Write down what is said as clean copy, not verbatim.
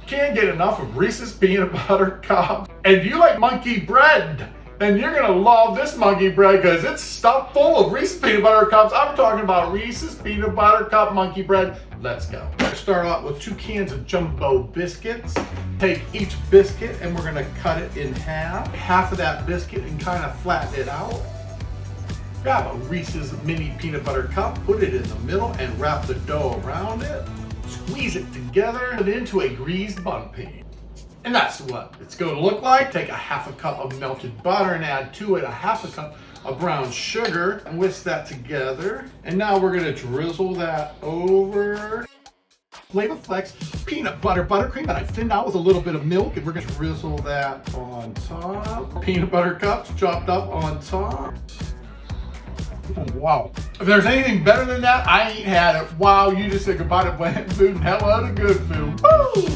Can't get enough of Reese's peanut butter cups. And if you like monkey bread, then you're gonna love this monkey bread because it's stuffed full of Reese's peanut butter cups. I'm talking about Reese's peanut butter cup monkey bread. Let's go. Let's start out with 2 cans of jumbo biscuits. Take each biscuit and we're gonna cut it in half. Half of that biscuit and kind of flatten it out. Grab a Reese's mini peanut butter cup, put it in the middle and wrap the dough around it. Squeeze it together and into a greased bun pan. And that's what it's going to look like. Take a 1/2 cup of melted butter and add to it a 1/2 cup of brown sugar and whisk that together. And now we're going to drizzle that over Flavor Flex peanut butter buttercream that I thinned out with a little bit of milk, and we're going to drizzle that on top. Peanut butter cups chopped up on top. Oh, wow. If there's anything better than that, I ain't had it. Wow, you just said goodbye to bland food and hello to good food. Woo!